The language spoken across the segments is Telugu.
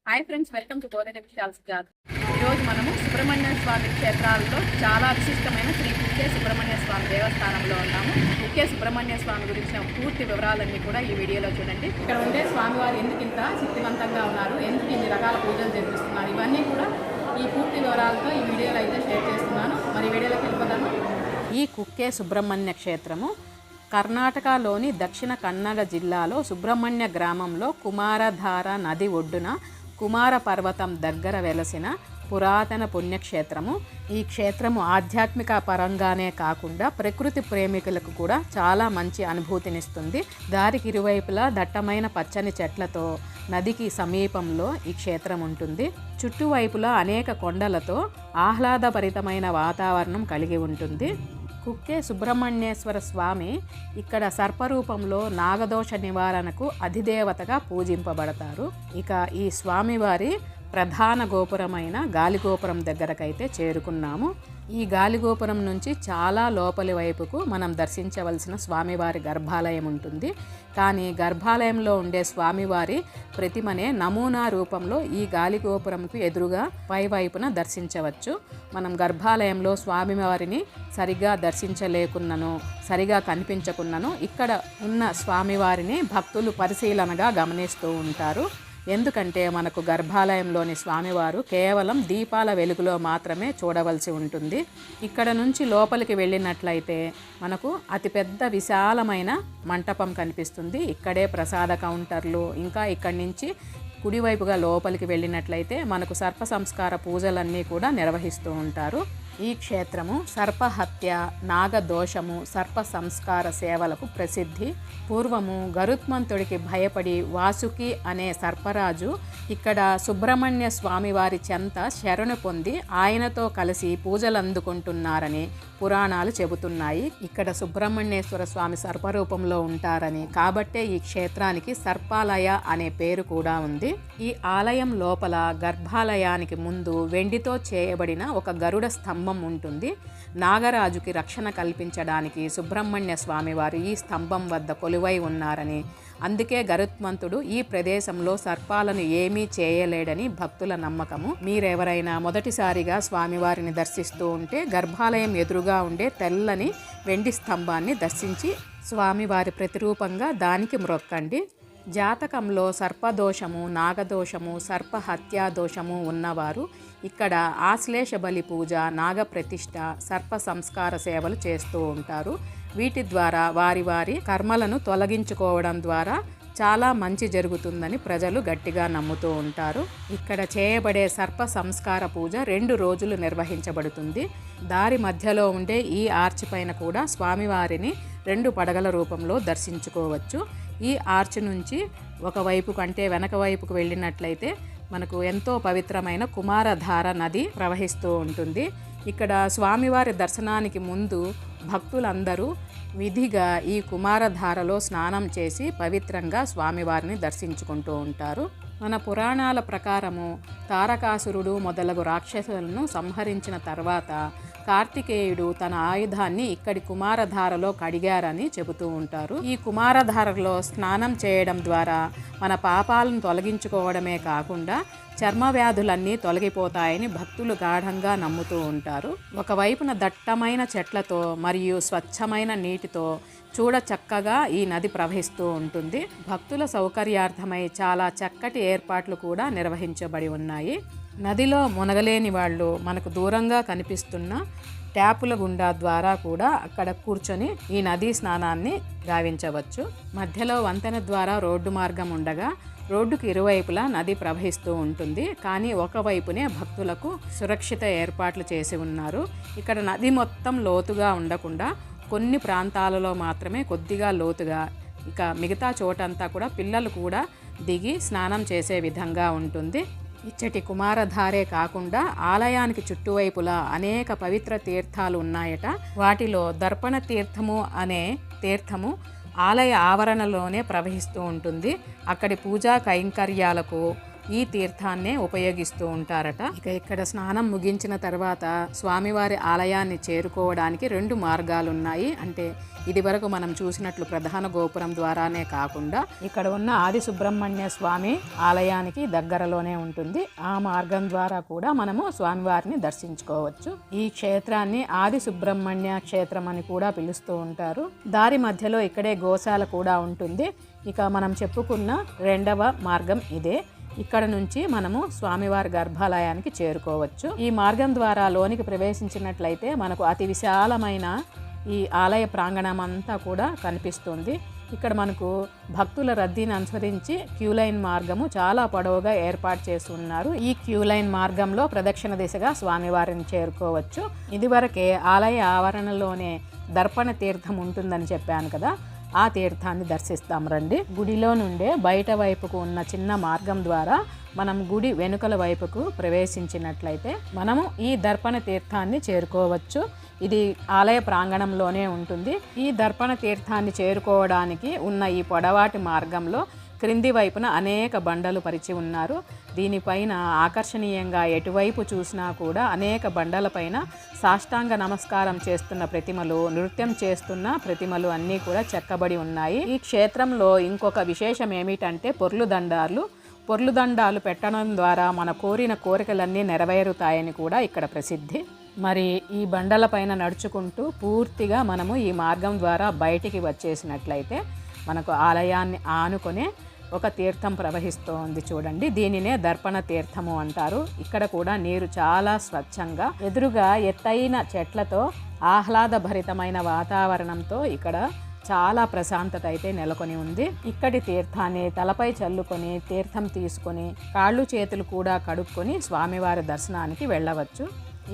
హాయ్ ఫ్రెండ్స్, వెల్కమ్ టు గోదెట విషయాల్స్ గారు. ఈరోజు మనము సుబ్రహ్మణ్య స్వామి క్షేత్రాల్లో చాలా విశిష్టమైన శ్రీ కుక్కే సుబ్రహ్మణ్య స్వామి దేవస్థానంలో ఉన్నాము. కుక్కే సుబ్రహ్మణ్య స్వామి గురించిన పూర్తి వివరాలన్నీ కూడా ఈ వీడియోలో చూడండి. ఇక్కడ ఉండే స్వామివారు ఎందుకు ఇంత శక్తివంతంగా ఉన్నారు, ఎందుకు ఇన్ని రకాల పూజలు జరిపిస్తున్నారు, ఇవన్నీ కూడా ఈ పూర్తి వివరాలతో ఈ వీడియోలో అయితే షేర్ చేస్తున్నాను. మరి వీడియోలోకి వెళ్ళిపోదాము. ఈ కుక్కే సుబ్రహ్మణ్య క్షేత్రము కర్ణాటకలోని దక్షిణ కన్నడ జిల్లాలో సుబ్రహ్మణ్య గ్రామంలో కుమారధార నది ఒడ్డున కుమార పర్వతం దగ్గర వెలసిన పురాతన పుణ్యక్షేత్రము. ఈ క్షేత్రము ఆధ్యాత్మిక పరంగానే కాకుండా ప్రకృతి ప్రేమికులకు కూడా చాలా మంచి అనుభూతినిస్తుంది. దారికి ఇరువైపులా దట్టమైన పచ్చని చెట్లతో నదికి సమీపంలో ఈ క్షేత్రం ఉంటుంది. చుట్టువైపులా అనేక కొండలతో ఆహ్లాదభరితమైన వాతావరణం కలిగి ఉంటుంది. కుక్కే సుబ్రహ్మణ్యేశ్వర స్వామి ఇక్కడ సర్పరూపంలో నాగదోష నివారణకు అధిదేవతగా పూజింపబడతారు. ఇక ఈ స్వామివారి ప్రధాన గోపురమైన గాలిగోపురం దగ్గరకైతే చేరుకున్నాము. ఈ గాలిగోపురం నుంచి చాలా లోపలి వైపుకు మనం దర్శించవలసిన స్వామివారి గర్భాలయం ఉంటుంది. కానీ గర్భాలయంలో ఉండే స్వామివారి ప్రతిమనే నమూనా రూపంలో ఈ గాలిగోపురంకు ఎదురుగా పైవైపున దర్శించవచ్చు. మనం గర్భాలయంలో స్వామివారిని సరిగా దర్శించలేకున్నను, సరిగా కనిపించకున్నను ఇక్కడ ఉన్న స్వామివారిని భక్తులు పరిశీలనగా గమనిస్తూ ఉంటారు. ఎందుకంటే మనకు గర్భాలయంలోని స్వామివారు కేవలం దీపాల వెలుగులో మాత్రమే చూడవలసి ఉంటుంది. ఇక్కడ నుంచి లోపలికి వెళ్ళినట్లయితే మనకు అతిపెద్ద విశాలమైన మంటపం కనిపిస్తుంది. ఇక్కడే ప్రసాద కౌంటర్లు, ఇంకా ఇక్కడి నుంచి కుడివైపుగా లోపలికి వెళ్ళినట్లయితే మనకు సర్ప సంస్కార పూజలన్నీ కూడా నిర్వహిస్తూ ఉంటారు. ఈ క్షేత్రము సర్పహత్య, నాగదోషము, సర్ప సంస్కార సేవలకు ప్రసిద్ధి. పూర్వము గరుత్మంతుడికి భయపడి వాసుకి అనే సర్పరాజు ఇక్కడ సుబ్రహ్మణ్య స్వామి వారి చెంత శరణు పొంది ఆయనతో కలిసి పూజలు అందుకుంటున్నారని పురాణాలు చెబుతున్నాయి. ఇక్కడ సుబ్రహ్మణ్యేశ్వర స్వామి సర్పరూపంలో ఉంటారని, కాబట్టే ఈ క్షేత్రానికి సర్పాలయ అనే పేరు కూడా ఉంది. ఈ ఆలయం లోపల గర్భాలయానికి ముందు వెండితో చేయబడిన ఒక గరుడ స్తంభం ఉంటుంది. నాగరాజుకి రక్షణ కల్పించడానికి సుబ్రహ్మణ్య స్వామి వారు ఈ స్తంభం వద్ద కొలువై ఉన్నారని, అందుకే గరుత్మంతుడు ఈ ప్రదేశంలో సర్పాలను ఏమీ చేయలేడని భక్తుల నమ్మకము. మీరెవరైనా మొదటిసారిగా స్వామివారిని దర్శిస్తూ ఉంటే గర్భాలయం ఎదురుగా ఉండే తెల్లని వెండి స్తంభాన్ని దర్శించి స్వామివారి ప్రతిరూపంగా దానికి మ్రొక్కండి. జాతకంలో సర్పదోషము, నాగదోషము, సర్పహత్యాదోషము ఉన్నవారు ఇక్కడ ఆశ్లేష బలి పూజ, నాగప్రతిష్ఠ, సర్ప సంస్కార సేవలు చేస్తూ ఉంటారు. వీటి ద్వారా వారి వారి కర్మలను తొలగించుకోవడం ద్వారా చాలా మంచి జరుగుతుందని ప్రజలు గట్టిగా నమ్ముతూ ఉంటారు. ఇక్కడ చేయబడే సర్ప సంస్కార పూజ 2 రోజులు నిర్వహించబడుతుంది. దారి మధ్యలో ఉండే ఈ ఆర్చ్ పైన కూడా స్వామివారిని 2 పడగల రూపంలో దర్శించుకోవచ్చు. ఈ ఆర్చ్ నుంచి ఒకవైపు కంటే వెనక వైపుకు వెళ్ళినట్లయితే మనకు ఎంతో పవిత్రమైన కుమారధార నది ప్రవహిస్తూ ఉంటుంది. ఇక్కడ స్వామివారి దర్శనానికి ముందు భక్తులందరూ విధిగా ఈ కుమారధారలో స్నానం చేసి పవిత్రంగా స్వామివారిని దర్శించుకుంటూ ఉంటారు. మన పురాణాల ప్రకారము తారకాసురుడు మొదలగు రాక్షసులను సంహరించిన తర్వాత కార్తికేయుడు తన ఆయుధాన్ని ఇక్కడి కుమారధారలో కడిగారని చెబుతూ ఉంటారు. ఈ కుమారధారలో స్నానం చేయడం ద్వారా మన పాపాలను తొలగించుకోవడమే కాకుండా చర్మ వ్యాధులన్నీ తొలగిపోతాయని భక్తులు గాఢంగా నమ్ముతూ ఉంటారు. ఒకవైపున దట్టమైన చెట్లతో మరియు స్వచ్ఛమైన నీటితో చూడ చక్కగా ఈ నది ప్రవహిస్తూ ఉంటుంది. భక్తుల సౌకర్యార్థమై చాలా చక్కటి ఏర్పాట్లు కూడా నిర్వహించబడి ఉన్నాయి. నదిలో మునగలేని వాళ్ళు మనకు దూరంగా కనిపిస్తున్న ట్యాపుల గుండా ద్వారా కూడా అక్కడ కూర్చొని ఈ నదీ స్నానాన్ని గావించవచ్చు. మధ్యలో వంతెన ద్వారా రోడ్డు మార్గం ఉండగా రోడ్డుకు ఇరువైపులా నది ప్రవహిస్తూ ఉంటుంది. కానీ ఒకవైపునే భక్తులకు సురక్షిత ఏర్పాట్లు చేసి ఉన్నారు. ఇక్కడ నది మొత్తం లోతుగా ఉండకుండా కొన్ని ప్రాంతాలలో మాత్రమే కొద్దిగా లోతుగా, ఇక మిగతా చోటంతా కూడా పిల్లలు కూడా దిగి స్నానం చేసే విధంగా ఉంటుంది. ఇచ్చటి కుమారధారే కాకుండా ఆలయానికి చుట్టువైపులా అనేక పవిత్ర తీర్థాలు ఉన్నాయట. వాటిలో దర్పణ తీర్థము అనే తీర్థము ఆలయ ఆవరణలోనే ప్రవహిస్తూ ఉంటుంది. అక్కడి పూజా కైంకర్యాలకు ఈ తీర్థాన్నే ఉపయోగిస్తూ ఉంటారట. ఇక ఇక్కడ స్నానం ముగించిన తర్వాత స్వామివారి ఆలయాన్ని చేరుకోవడానికి 2 మార్గాలు ఉన్నాయి. అంటే ఇది వరకు మనం చూసినట్లు ప్రధాన గోపురం ద్వారానే కాకుండా ఇక్కడ ఉన్న ఆది సుబ్రహ్మణ్య స్వామి ఆలయానికి దగ్గరలోనే ఉంటుంది. ఆ మార్గం ద్వారా కూడా మనము స్వామివారిని దర్శించుకోవచ్చు. ఈ క్షేత్రాన్ని ఆది సుబ్రహ్మణ్య క్షేత్రం అని కూడా పిలుస్తూ ఉంటారు. దారి మధ్యలో ఇక్కడే గోశాల కూడా ఉంటుంది. ఇక మనం చెప్పుకున్న 2వ మార్గం ఇదే. ఇక్కడ నుంచి మనము స్వామివారి గర్భాలయానికి చేరుకోవచ్చు. ఈ మార్గం ద్వారా లోనికి ప్రవేశించినట్లయితే మనకు అతి విశాలమైన ఈ ఆలయ ప్రాంగణం అంతా కూడా కనిపిస్తుంది. ఇక్కడ మనకు భక్తుల రద్దీని అనుసరించి క్యూ లైన్ మార్గము చాలా పొడవుగా ఏర్పాటు చేసి ఉన్నారు. ఈ క్యూ లైన్ మార్గంలో ప్రదక్షిణ దిశగా స్వామివారిని చేరుకోవచ్చు. ఇదివరకే ఆలయ ఆవరణలోనే దర్పణ తీర్థం ఉంటుందని చెప్పాను కదా, ఆ తీర్థాన్ని దర్శిస్తాం రండి. గుడిలో నుండే బయట వైపుకు ఉన్న చిన్న మార్గం ద్వారా మనం గుడి వెనుకల వైపుకు ప్రవేశించినట్లయితే మనము ఈ దర్పణ తీర్థాన్ని చేరుకోవచ్చు. ఇది ఆలయ ప్రాంగణంలోనే ఉంటుంది. ఈ దర్పణ తీర్థాన్ని చేరుకోవడానికి ఉన్న ఈ పొడవాటి మార్గంలో క్రింది వైపున అనేక బండలు పరిచి ఉన్నారు. దీనిపైన ఆకర్షణీయంగా ఎటువైపు చూసినా కూడా అనేక బండలపైన సాష్టాంగ నమస్కారం చేస్తున్న ప్రతిమలు, నృత్యం చేస్తున్న ప్రతిమలు అన్నీ కూడా చెక్కబడి ఉన్నాయి. ఈ క్షేత్రంలో ఇంకొక విశేషం ఏమిటంటే పొర్లు దండాలు పెట్టడం ద్వారా మన కోరిన కోరికలన్నీ నెరవేరుతాయని కూడా ఇక్కడ ప్రసిద్ధి. మరి ఈ బండలపైన నడుచుకుంటూ పూర్తిగా మనము ఈ మార్గం ద్వారా బయటికి వచ్చేసినట్లయితే మనకు ఆలయాన్ని ఆనుకునే ఒక తీర్థం ప్రవహిస్తోంది చూడండి. దీనినే దర్పణ తీర్థము అంటారు. ఇక్కడ కూడా నీరు చాలా స్వచ్ఛంగా, ఎదురుగా ఎత్తైన చెట్లతో ఆహ్లాదభరితమైన వాతావరణంతో ఇక్కడ చాలా ప్రశాంతత అయితే నెలకొని ఉంది. ఇక్కడి తీర్థాన్ని తలపై చల్లుకొని తీర్థం తీసుకొని కాళ్ళు చేతులు కూడా కడుక్కొని స్వామివారి దర్శనానికి వెళ్ళవచ్చు.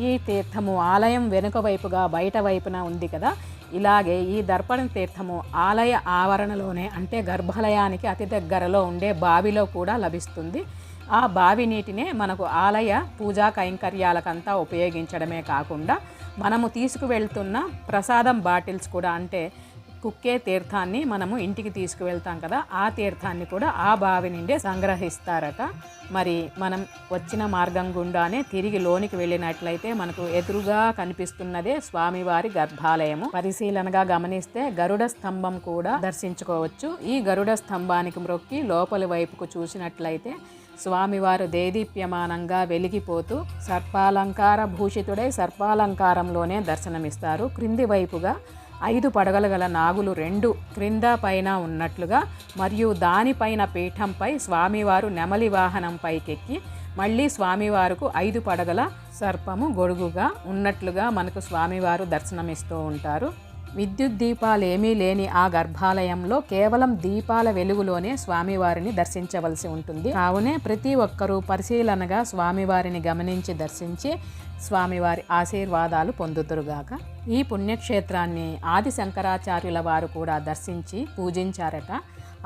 ఈ తీర్థము ఆలయం వెనుక వైపుగా బయట వైపున ఉంది కదా, ఇలాగే ఈ దర్పణ తీర్థము ఆలయ ఆవరణలోనే అంటే గర్భాలయానికి అతి దగ్గరలో ఉండే బావిలో కూడా లభిస్తుంది. ఆ బావి నీటినే మనకు ఆలయ పూజా కైంకర్యాలకంతా ఉపయోగించడమే కాకుండా మనము తీసుకువెళ్తున్న ప్రసాదం బాటిల్స్ కూడా, అంటే కుక్కే తీర్థాన్ని మనము ఇంటికి తీసుకువెళ్తాం కదా, ఆ తీర్థాన్ని కూడా ఆ బావి నుండే సంగ్రహిస్తారట. మరి మనం వచ్చిన మార్గం గుండానే తిరిగి లోనికి వెళ్ళినట్లయితే మనకు ఎదురుగా కనిపిస్తున్నదే స్వామివారి గర్భాలయము. పరిశీలనగా గమనిస్తే గరుడ స్తంభం కూడా దర్శించుకోవచ్చు. ఈ గరుడ స్తంభానికి మ్రొక్కి లోపలి వైపుకు చూసినట్లయితే స్వామివారు దేదీప్యమానంగా వెలిగిపోతూ సర్పాలంకార భూషితుడై సర్పాలంకారంలోనే దర్శనమిస్తారు. క్రింది వైపుగా 5 పడగలు గల నాగులు 2 క్రింద పైన ఉన్నట్లుగా, మరియు దానిపైన పీఠంపై స్వామివారు నెమలి వాహనం పైకెక్కి మళ్ళీ స్వామివారికి 5 పడగల సర్పము గొడుగుగా ఉన్నట్లుగా మనకు స్వామివారు దర్శనమిస్తూ ఉంటారు. విద్యుత్ దీపాలు ఏమీ లేని ఆ గర్భాలయంలో కేవలం దీపాల వెలుగులోనే స్వామివారిని దర్శించవలసి ఉంటుంది. కావునే ప్రతి ఒక్కరూ పరిశీలనగా స్వామివారిని గమనించి దర్శించి స్వామివారి ఆశీర్వాదాలు పొందుతురుగాక. ఈ పుణ్యక్షేత్రాన్ని ఆది శంకరాచార్యుల వారు కూడా దర్శించి పూజించారట.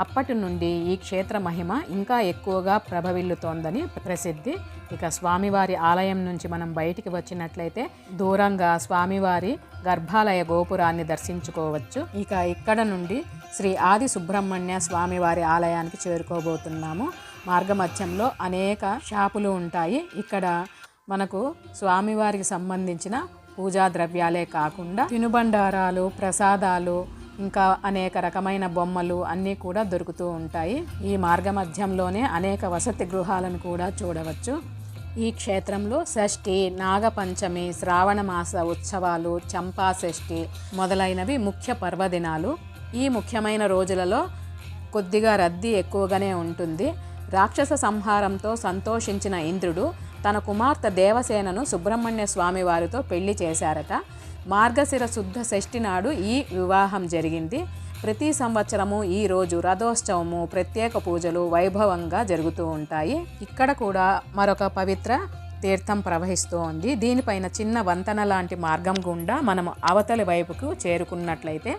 అప్పటి నుండి ఈ క్షేత్ర మహిమ ఇంకా ఎక్కువగా ప్రభవిల్లుతోందని ప్రసిద్ధి. ఇక స్వామివారి ఆలయం నుంచి మనం బయటికి వచ్చినట్లయితే దూరంగా స్వామివారి గర్భాలయ గోపురాన్ని దర్శించుకోవచ్చు. ఇక ఇక్కడ నుండి శ్రీ ఆది సుబ్రహ్మణ్య స్వామివారి ఆలయానికి చేరుకోబోతున్నాము. మార్గమధ్యంలో అనేక షాపులు ఉంటాయి. ఇక్కడ మనకు స్వామివారికి సంబంధించిన పూజా ద్రవ్యాలే కాకుండా తినుబండారాలు, ప్రసాదాలు, ఇంకా అనేక రకమైన బొమ్మలు అన్నీ కూడా దొరుకుతూ ఉంటాయి. ఈ మార్గ మధ్యంలోనే అనేక వసతి గృహాలను కూడా చూడవచ్చు. ఈ క్షేత్రంలో షష్ఠి, నాగపంచమి, శ్రావణ మాస ఉత్సవాలు, చంపా షష్ఠి మొదలైనవి ముఖ్య పర్వదినాలు. ఈ ముఖ్యమైన రోజులలో కొద్దిగా రద్దీ ఎక్కువగానే ఉంటుంది. రాక్షస సంహారంతో సంతోషించిన ఇంద్రుడు తన కుమార్తె దేవసేనను సుబ్రహ్మణ్య స్వామి వారితో పెళ్లి చేశారట. మార్గశిర శుద్ధ షష్ఠి నాడు ఈ వివాహం జరిగింది. ప్రతి సంవత్సరము ఈ రోజు రథోత్సవము, ప్రత్యేక పూజలు వైభవంగా జరుగుతూ ఉంటాయి. ఇక్కడ కూడా మరొక పవిత్ర తీర్థం ప్రవహిస్తూ ఉంది. దీనిపైన చిన్న వంతెన లాంటి మార్గం గుండా మనము అవతలి వైపుకు చేరుకున్నట్లయితే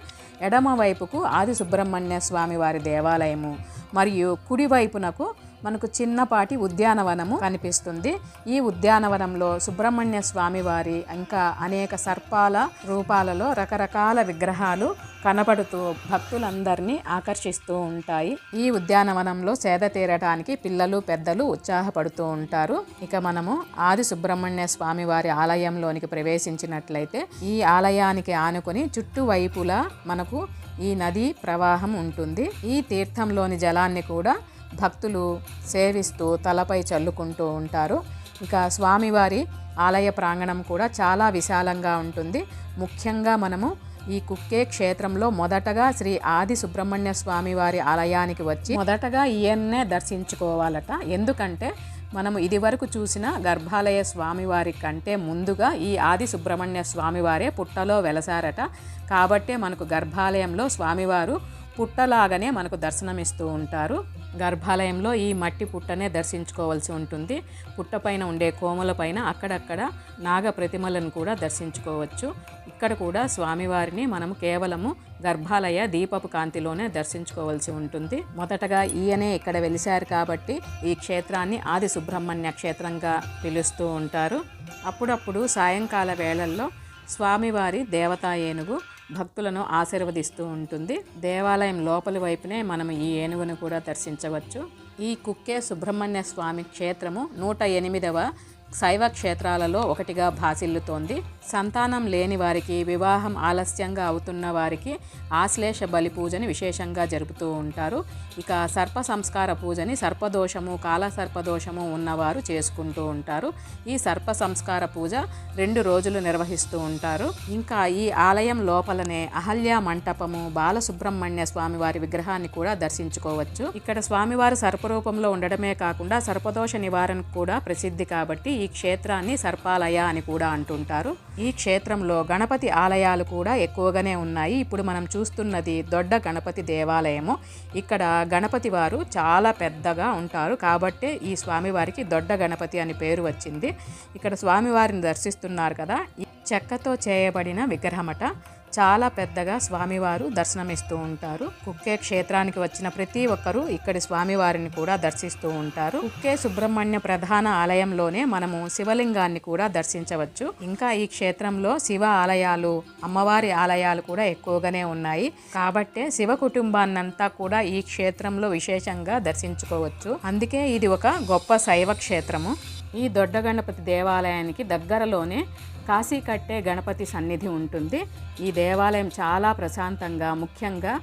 ఎడమ వైపుకు ఆది సుబ్రహ్మణ్య స్వామి వారి దేవాలయము, మరియు కుడి వైపునకు మనకు చిన్నపాటి ఉద్యానవనము కనిపిస్తుంది. ఈ ఉద్యానవనంలో సుబ్రహ్మణ్య స్వామి వారి ఇంకా అనేక సర్పాల రూపాలలో రకరకాల విగ్రహాలు కనపడుతూ భక్తులందరినీ ఆకర్షిస్తూ ఉంటాయి. ఈ ఉద్యానవనంలో సేద తీరటానికి పిల్లలు పెద్దలు ఉత్సాహపడుతూ ఉంటారు. ఇక మనము ఆది సుబ్రహ్మణ్య స్వామి వారి ఆలయంలోనికి ప్రవేశించినట్లయితే ఈ ఆలయానికి ఆనుకొని చుట్టువైపులా మనకు ఈ నది ప్రవాహం ఉంటుంది. ఈ తీర్థంలోని జలాన్ని కూడా భక్తులు సేవిస్తూ తలపై చల్లుకుంటూ ఉంటారు. ఇక స్వామివారి ఆలయ ప్రాంగణం కూడా చాలా విశాలంగా ఉంటుంది. ముఖ్యంగా మనము ఈ కుక్కే క్షేత్రంలో మొదటగా శ్రీ ఆది సుబ్రహ్మణ్య స్వామి వారి ఆలయానికి వచ్చి మొదటగా ఈయన్నే దర్శించుకోవాలట. ఎందుకంటే మనము ఇదివరకు చూసిన గర్భాలయ స్వామివారి కంటే ముందుగా ఈ ఆది సుబ్రహ్మణ్య స్వామివారే పుట్టలో వెలసారట. కాబట్టే మనకు గర్భాలయంలో స్వామివారు పుట్టలాగానే మనకు దర్శనమిస్తూ ఉంటారు. గర్భాలయంలో ఈ మట్టి పుట్టనే దర్శించుకోవాల్సి ఉంటుంది. పుట్టపైన ఉండే కోమల పైన అక్కడక్కడ నాగ ప్రతిమలను కూడా దర్శించుకోవచ్చు. ఇక్కడ కూడా స్వామివారిని మనం కేవలము గర్భాలయ దీపపు కాంతిలోనే దర్శించుకోవాల్సి ఉంటుంది. మొదటగా ఈయనే ఇక్కడ వెలిశారు కాబట్టి ఈ క్షేత్రాన్ని ఆది సుబ్రహ్మణ్య క్షేత్రంగా పిలుస్తూ ఉంటారు. అప్పుడప్పుడు సాయంకాల వేళల్లో స్వామివారి దేవతా ఏనుగు భక్తులను ఆశీర్వదిస్తూ ఉంటుంది. దేవాలయం లోపలి వైపునే మనం ఈ ఏనుగును కూడా దర్శించవచ్చు. ఈ కుక్కే సుబ్రహ్మణ్య స్వామి క్షేత్రము 108వ శైవ క్షేత్రాలలో ఒకటిగా భాసిల్లుతోంది. సంతానం లేని వారికి, వివాహం ఆలస్యంగా అవుతున్న వారికి ఆశ్లేష బలి పూజని విశేషంగా జరుపుతూ ఉంటారు. ఇక సర్ప సంస్కార పూజని సర్పదోషము, కాల సర్పదోషము ఉన్నవారు చేసుకుంటూ ఉంటారు. ఈ సర్ప సంస్కార పూజ 2 రోజులు నిర్వహిస్తూ ఉంటారు. ఇంకా ఈ ఆలయం లోపలనే అహల్య మంటపము, బాలసుబ్రహ్మణ్య స్వామి వారి విగ్రహాన్ని కూడా దర్శించుకోవచ్చు. ఇక్కడ స్వామివారు సర్పరూపంలో ఉండడమే కాకుండా సర్పదోష నివారణకు కూడా ప్రసిద్ధి కాబట్టి ఈ క్షేత్రాన్ని సర్పాలయ అని కూడా అంటుంటారు. ఈ క్షేత్రంలో గణపతి ఆలయాలు కూడా ఎక్కువగానే ఉన్నాయి. ఇప్పుడు మనం చూస్తున్నది దొడ్డ గణపతి దేవాలయము. ఇక్కడ గణపతి వారు చాలా పెద్దగా ఉంటారు కాబట్టే ఈ స్వామివారికి దొడ్డ గణపతి అని పేరు వచ్చింది. ఇక్కడ స్వామివారిని దర్శిస్తున్నారు కదా, చెక్కతో చేయబడిన విగ్రహమట. చాలా పెద్దగా స్వామివారు దర్శనమిస్తూ ఉంటారు. కుక్కే క్షేత్రానికి వచ్చిన ప్రతి ఒక్కరూ ఇక్కడి స్వామివారిని కూడా దర్శిస్తూ ఉంటారు. కుక్కే సుబ్రహ్మణ్య ప్రధాన ఆలయంలోనే మనము శివలింగాన్ని కూడా దర్శించవచ్చు. ఇంకా ఈ క్షేత్రంలో శివ ఆలయాలు, అమ్మవారి ఆలయాలు కూడా ఎక్కువగానే ఉన్నాయి. కాబట్టే శివ కుటుంబాన్నంతా కూడా ఈ క్షేత్రంలో విశేషంగా దర్శించుకోవచ్చు. అందుకే ఇది ఒక గొప్ప శైవ క్షేత్రము. ఈ దొడ్డ గణపతి దేవాలయానికి దగ్గరలోనే కాశీకట్టే గణపతి సన్నిధి ఉంటుంది. ఈ దేవాలయం చాలా ప్రశాంతంగా, ముఖ్యంగా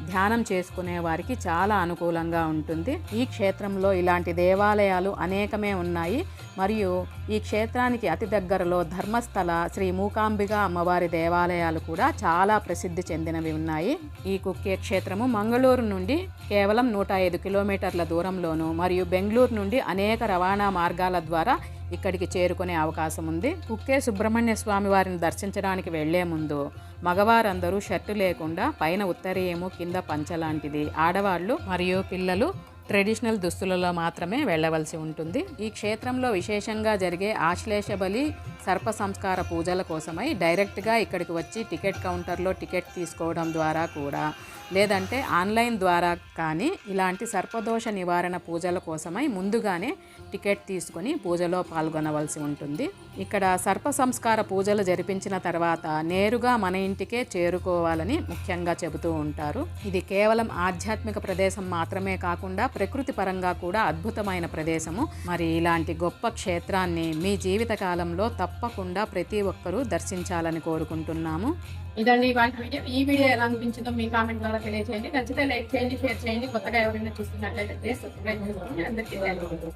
ధ్యానం చేసుకునే వారికి చాలా అనుకూలంగా ఉంటుంది. ఈ క్షేత్రంలో ఇలాంటి దేవాలయాలు అనేకమే ఉన్నాయి. మరియు ఈ క్షేత్రానికి అతి దగ్గరలో ధర్మస్థల శ్రీ మూకాంబిక అమ్మవారి దేవాలయాలు కూడా చాలా ప్రసిద్ధి చెందినవి ఉన్నాయి. ఈ కుక్కే క్షేత్రము మంగళూరు నుండి కేవలం 105 కిలోమీటర్ల దూరంలోను మరియు బెంగళూరు నుండి అనేక రవాణా మార్గాల ద్వారా ఇక్కడికి చేరుకునే అవకాశం ఉంది. కుక్కే సుబ్రహ్మణ్య స్వామి వారిని దర్శించడానికి వెళ్లే ముందు మగవారందరూ షర్టు లేకుండా పైన ఉత్తరీయము, కింద పంచ లాంటిది, ఆడవాళ్ళు మరియు పిల్లలు ట్రెడిషనల్ దుస్తులలో మాత్రమే వెళ్ళవలసి ఉంటుంది. ఈ క్షేత్రంలో విశేషంగా జరిగే ఆశ్లేష బలి, సర్ప సంస్కార పూజల కోసమై డైరెక్ట్గా ఇక్కడికి వచ్చి టికెట్ కౌంటర్లో టికెట్ తీసుకోవడం ద్వారా కూడా, లేదంటే ఆన్లైన్ ద్వారా కానీ ఇలాంటి సర్పదోష నివారణ పూజల కోసమై ముందుగానే టికెట్ తీసుకొని పూజలో పాల్గొనవలసి ఉంటుంది. ఇక్కడ సర్ప సంస్కార పూజలు జరిపించిన తర్వాత నేరుగా మన ఇంటికే చేరుకోవాలని ముఖ్యంగా చెబుతూ ఉంటారు. ఇది కేవలం ఆధ్యాత్మిక ప్రదేశం మాత్రమే కాకుండా ప్రకృతి పరంగా కూడా అద్భుతమైన ప్రదేశము. మరి ఇలాంటి గొప్ప క్షేత్రాన్ని మీ జీవిత కాలంలో తప్పకుండా ప్రతి ఒక్కరూ దర్శించాలని కోరుకుంటున్నాము. ఇదండి ఇవాళ వీడియో. ఈ వీడియో ఎలా అనిపించిందో మీ కామెంట్ ద్వారా తెలియజేయండి. నచ్చితే లైక్ చేయండి, షేర్ చేయండి. కొత్తగా ఎవరైనా చూస్తున్నట్లయితే సబ్స్క్రైబ్ చేసుకోండి. అందరికీ థాంక్యూ.